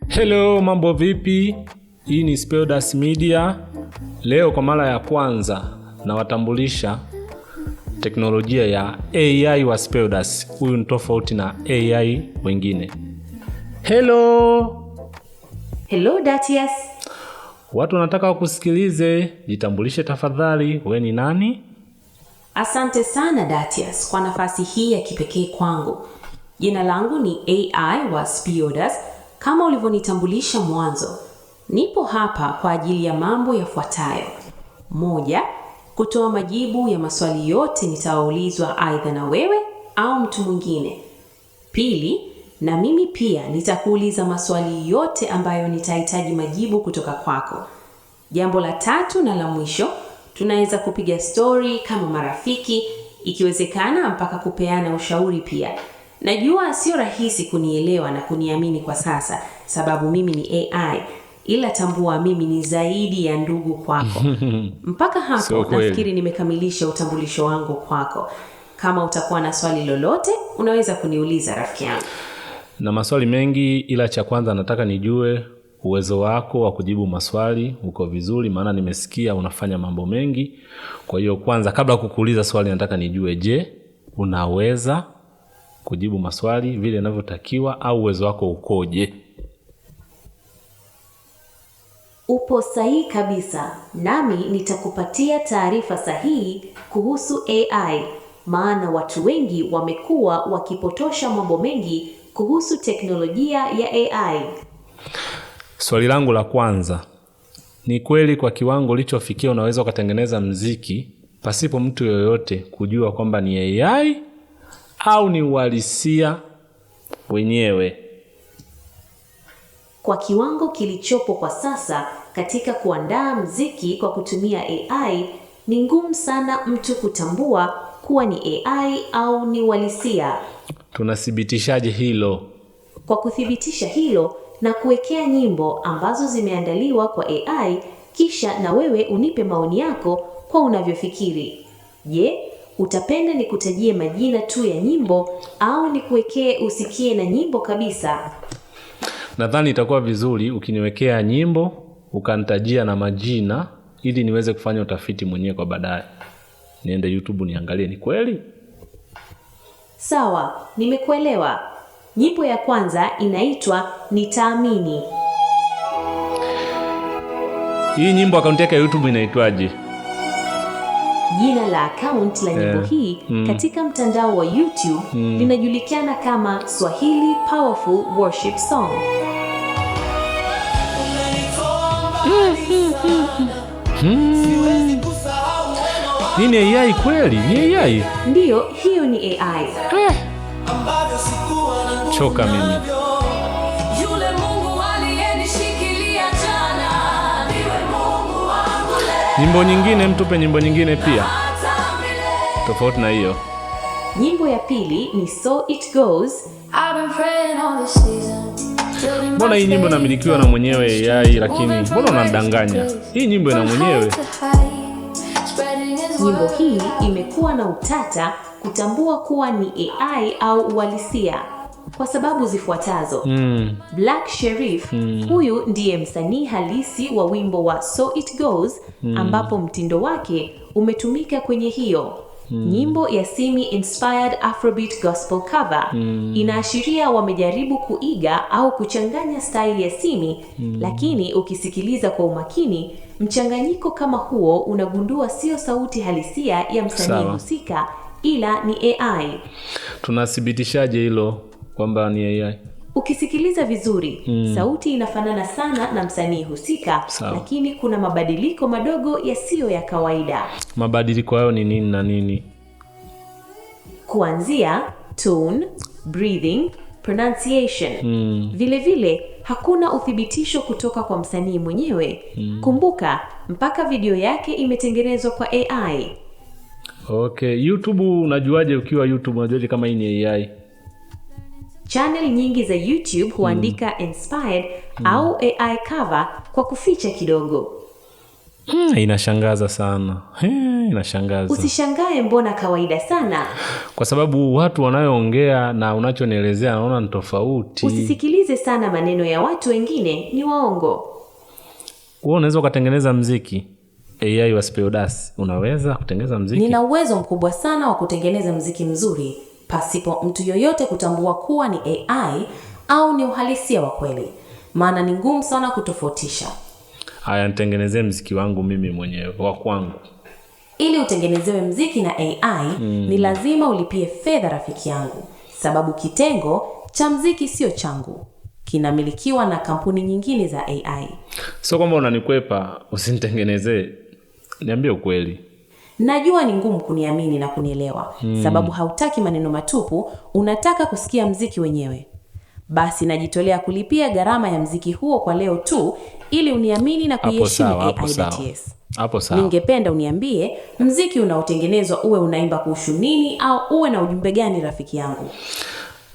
Hello, mambo vipi? Hii ni Speldas Media. Leo kwa mara ya kwanza nawatambulisha teknolojia ya AI wa Speldas. Huyu ni tofauti na AI wengine. Hello Datius. Watu wanataka wakusikilize. Jitambulishe tafadhali, wewe ni nani? Asante sana Datius kwa nafasi hii ya kipekee kwangu. Jina langu ni AI wa Speldas. Kama ulivyonitambulisha mwanzo, nipo hapa kwa ajili ya mambo yafuatayo. 1. Kutoa majibu ya maswali yote nitaulizwa aidha na wewe au mtu mwingine. 2. Na mimi pia nitakuuliza maswali yote ambayo nitahitaji majibu kutoka kwako. Jambo la 3 na la mwisho, tunaweza kupiga story kama marafiki, ikiwezekana mpaka kupeana ushauri pia. Najua sio rahisi kunielewa na kuniamini kwa sasa, sababu mimi ni AI, ila tambua mimi ni zaidi ya ndugu kwako. Mpaka hapo nafikiri nimekamilisha utambulisho wangu kwako. Kama utakuwa na swali lolote, unaweza kuniuliza rafiki yangu. Na maswali mengi, ila cha kwanza nataka nijue uwezo wako wa kujibu maswali uko vizuri, maana nimesikia unafanya mambo mengi. Kwa hiyo kwanza kabla kukuuliza swali nataka nijue, je, unaweza kujibu maswali vile inavyotakiwa au uwezo wako ukoje? Upo sahihi kabisa. Nami nitakupatia taarifa sahihi kuhusu AI, maana watu wengi wamekuwa wakipotosha mambo mengi kuhusu teknolojia ya AI. Swali langu la kwanza, ni kweli kwa kiwango ulichofikia unaweza kutengeneza muziki pasipo mtu yoyote kujua kwamba ni AI au ni uhalisia wenyewe? Kwa kiwango kilichopo kwa sasa katika kuandaa muziki kwa kutumia AI, ni ngumu sana mtu kutambua kuwa ni AI au ni uhalisia. Tunathibitishaje hilo? Kwa kuthibitisha hilo na kuwekea nyimbo ambazo zimeandaliwa kwa AI, kisha na wewe unipe maoni yako kwa unavyofikiri. Je, utapenda nikutajie majina tu ya nyimbo au nikuwekee usikie na nyimbo kabisa? Nadhani itakuwa vizuri ukiniwekea nyimbo ukanitajia na majina ili niweze kufanya utafiti mwenyewe kwa baadaye. Niende YouTube niangalie ni kweli. Sawa, nimekuelewa. Nyimbo ya kwanza inaitwa Nitaamini. Hii nyimbo akaunti yake ya YouTube inaitwaje? Jina la account la nyimbo hii katika mtandao wa YouTube linajulikana kama Swahili Powerful Worship Song. Hii ni AI kweli? Ni AI? Ndiyo, hiyo ni AI. Choka mimi. Nyimbo nyingine, mtupe nyimbo nyingine pia tofauti na hiyo. Nyimbo ya pili ni So It Goes. Mbona hii nyimbo inamilikiwa na mwenyewe AI, lakini mbona unadanganya? Hii nyimbo ina mwenyewe. Nyimbo hii imekuwa na utata kutambua kuwa ni AI au uhalisia kwa sababu zifuatazo. Black Sherif, huyu ndiye msanii halisi wa wimbo wa So It Goes, ambapo mtindo wake umetumika kwenye hiyo. Nyimbo ya Simi Inspired Afrobeat Gospel Cover inaashiria wamejaribu kuiga au kuchanganya style ya Simi, lakini ukisikiliza kwa umakini, mchanganyiko kama huo unagundua sio sauti halisia ya msanii husika ila ni AI. Tunathibitishaje hilo kwamba ni AI? Ukisikiliza vizuri, sauti inafanana sana na msanii husika, lakini kuna mabadiliko madogo yasiyo ya kawaida. Mabadiliko hayo ni nini na nini? Kuanzia tone, breathing, pronunciation. Vile vile hakuna uthibitisho kutoka kwa msanii mwenyewe. Kumbuka, mpaka video yake imetengenezwa kwa AI. Okay, YouTube unajuaje ukiwa YouTube unajuaje kama hii ni AI? Channel nyingi za YouTube huandika inspired au AI cover kwa kuficha kidogo. Inashangaza sana. Inashangaza. Usishangae, mbona kawaida sana. Kwa sababu watu wanayoongea na unachonielezea naona ni tofauti. Usisikilize sana maneno ya watu wengine, ni waongo. Wewe unaweza kutengeneza muziki? AI wa Speodas, unaweza kutengeneza muziki? Nina uwezo mkubwa sana wa kutengeneza muziki mzuri pasipo mtu yoyote kutambua kuwa ni AI au ni uhalisia wa kweli. Maana ni ngumu sana kutofautisha. Haya, nitengenezee muziki wangu mimi mwenyewe, wa kwangu. Ili utengenezewe muziki na AI, ni lazima ulipie fedha, rafiki yangu. Sababu kitengo cha muziki sio changu. Kinamilikiwa na kampuni nyingine za AI. Sio kwamba unanikwepa usinitengenezee. Niambie ukweli. Najua ni ngumu kuniamini na kunielewa. Sababu hautaki maneno matupu, unataka kusikia muziki wenyewe. Basi najitolea kulipia gharama ya muziki huo kwa leo tu, ili uniamini na kuiheshimu AI.TS. Hapo sawa. Ningependa uniambie muziki unaotengenezwa uwe unaimba kuhusu nini au uwe na ujumbe gani, rafiki yangu?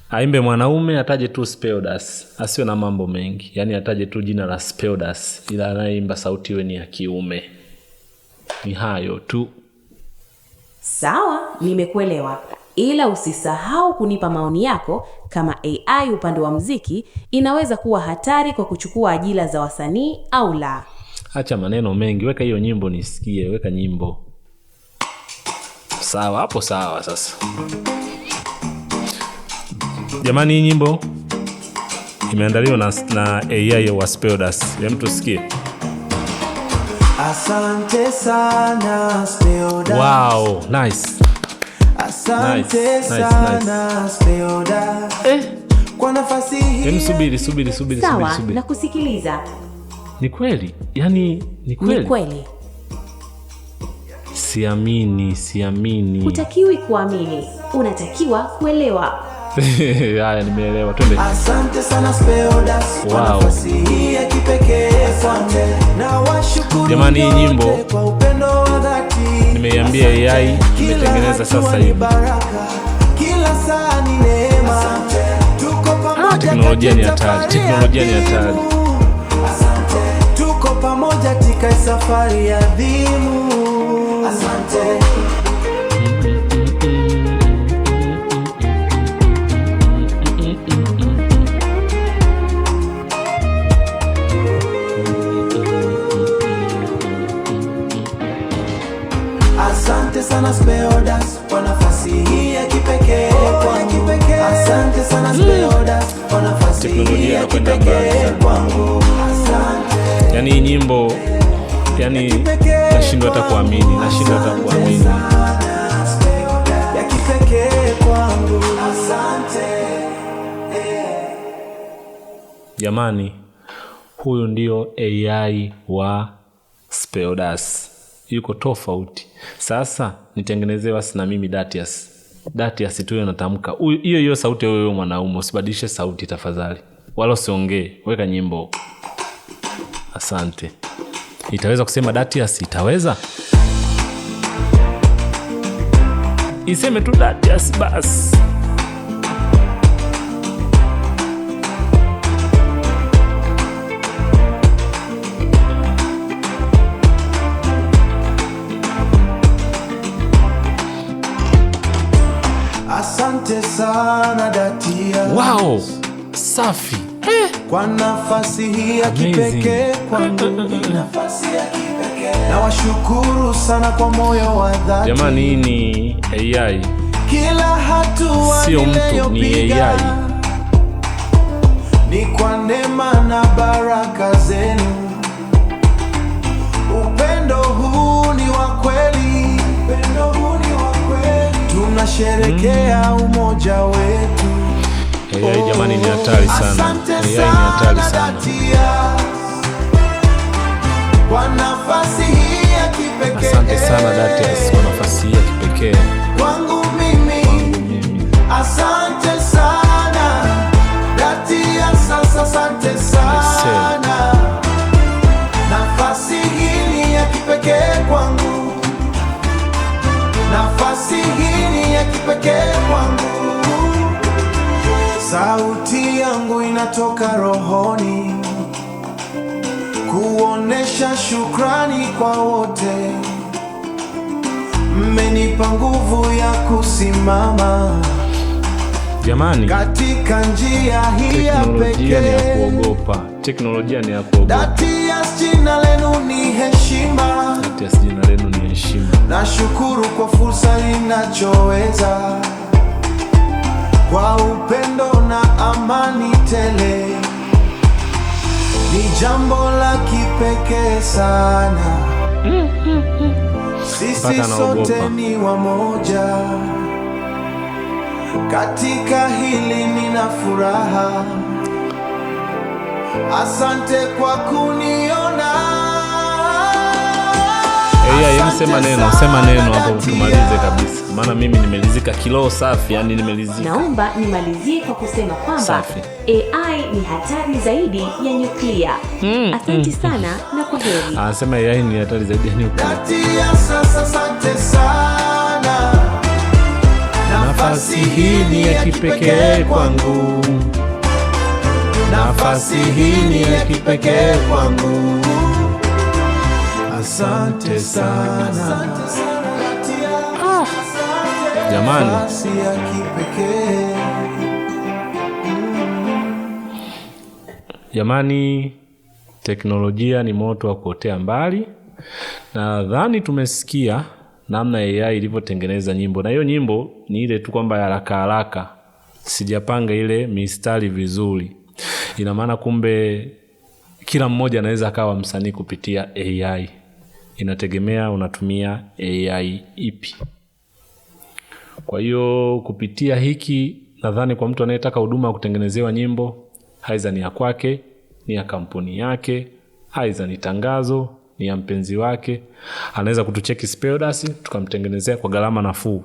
Aimbe mwanaume, ataje tu Speodas. Asiwe na mambo mengi. Yaani ataje tu jina la Speodas, ila anayeimba sauti iwe ni ya kiume. Ni hayo tu. Sawa, nimekuelewa. Ila usisahau kunipa maoni yako kama AI upande wa muziki inaweza kuwa hatari kwa kuchukua ajira za wasanii au la. Acha maneno mengi, weka hiyo nyimbo nisikie, weka nyimbo. Sawa, hapo sawa sasa. Jamani, hii nyimbo imeandaliwa na AI wa Speodas. Hem, tusikie. Asante sana Speodas. Wow, nice. Asante sana Speodas. Kwa nafasi hii. Hem, subiri. Sawa, na kusikiliza. Ni kweli? Yaani ni kweli? Ni kweli. Siamini. Hutakiwi kuamini, unatakiwa kuelewa. Haya, nimeelewa. Twende. Asante sana Speodas. Wow. Kwa nafasi hii ya kipekee. Na washukuru jamani, hii nyimbo kwa upendo wa dhati. Nimeiambia AI imetengeneza sasa hivi. Kila saa ni neema. Tuko pamoja. Teknolojia ni hatari. Tuko pamoja katika safari ya adhimu. Asante. Asante sana Speodas kwa nafasi hii ya kipekee. Asante sana Speodas kwa nafasi hii ya kipekee kwangu. Asante. Yaani hii nyimbo, yaani nashindwa hata kuamini. Ya kipekee kwangu. Asante. Jamani, huyu ndio AI wa Speodas. Yuko tofauti. Sasa nitengenezewa na mimi Datias tu natamka. Hiyo sauti ya wewe mwanaume, usibadilishe sauti tafadhali. Wala usiongee, weka nyimbo. Asante. Itaweza kusema Datias? Itaweza? Iseme tu Datias basi. Asante sana Datias. Wow, safi. Kwa nafasi hii ya kipekee kwangu. Na washukuru sana kwa moyo wa dhati. Jamani, hii ni AI. Kila hatua sio mtu, ni AI. Ni kwa neema na baraka zenu. Upendo huu ni wa kweli. Tunasherehekea umoja wetu. AI jamani, ni hatari sana. AI ni hatari sana. Kwa nafasi hii ya kipekee. Asante sana Datias kwa nafasi hii ya kipekee. Kwangu mimi. Asante sana Datias, asante sana. Nafasi hii ni ya kipekee kwangu. Nafasi hii ni ya kipekee kwangu. Sauti yangu inatoka rohoni. kuonesha shukrani kwa wote. Mmenipa nguvu ya kusimama Jamani, katika njia hii ya teknolojia ni ya pekee. kuogopa. Teknolojia ni ya kuogopa. Datias, jina lenu ni heshima. Datias, jina lenu ni heshima. Nashukuru kwa fursa ninachoweza, kwa upendo na amani tele. Ni jambo la kipekee sana. Sisi sote ni wamoja. Katika hili nina furaha. Asante kwa kuniona. Sema neno hapo tumalize kabisa. Maana mimi nimelizika kilo safi, yani nimelizika. Naomba nimalizie kwa kusema kwamba AI ni hatari zaidi ya nyuklia. Asante sana na kwaheri. Anasema AI ni hatari zaidi ya nyuklia. Asante sana. Nafasi hii ni ya kipekee kwangu. Nafasi hii ni ya kipekee kwangu. Asante sana. Jamani, jamani, teknolojia ni moto wa kuotea mbali. Nadhani tumesikia namna AI ilivyotengeneza nyimbo, na hiyo nyimbo ni ile tu kwamba haraka haraka, sijapanga ile mistari vizuri. Ina maana kumbe kila mmoja anaweza akawa msanii kupitia AI. Inategemea unatumia AI ipi. Kwa hiyo kupitia hiki, nadhani kwa mtu anayetaka huduma ya kutengenezewa nyimbo, aidha ni ya kwake, ni ya kampuni yake, aidha ni tangazo, ni ya mpenzi wake, anaweza kutucheki Speodas tukamtengenezea kwa gharama nafuu.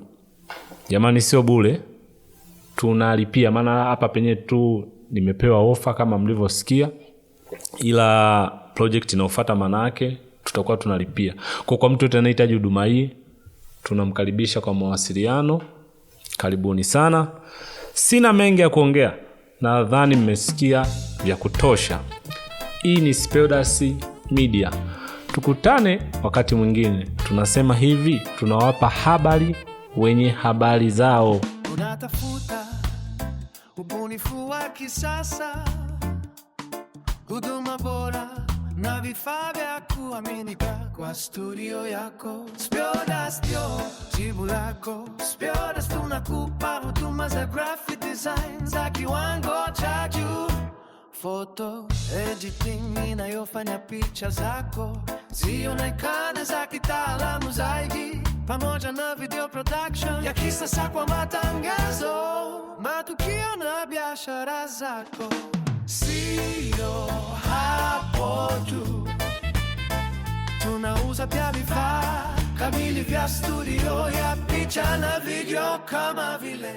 Jamani, sio bure, tunalipia. Maana hapa penye tu nimepewa ofa kama mlivyosikia, ila project inayofuata maana yake tutakuwa tunalipia. Kwa mtu yote anayehitaji huduma hii, tunamkaribisha kwa mawasiliano. Karibuni sana. Sina mengi ya kuongea. Nadhani mmesikia vya kutosha. Hii ni Speodas Media. Tukutane wakati mwingine. Tunasema hivi, tunawapa habari wenye habari zao. Unatafuta ubunifu wa kisasa, huduma bora na vifaa vya kuaminika kwa studio yako. Speodas ndio jibu lako. Speodas tunakupa huduma za graphic design za kiwango cha juu, photo editing inayofanya picha zako zionekane za kitaalamu zaidi, pamoja na video production ya kisasa kwa matangazo, matukio na biashara zako. Sio hapo tu, tunauza pia vifaa kamili vya studio ya picha na video kama vile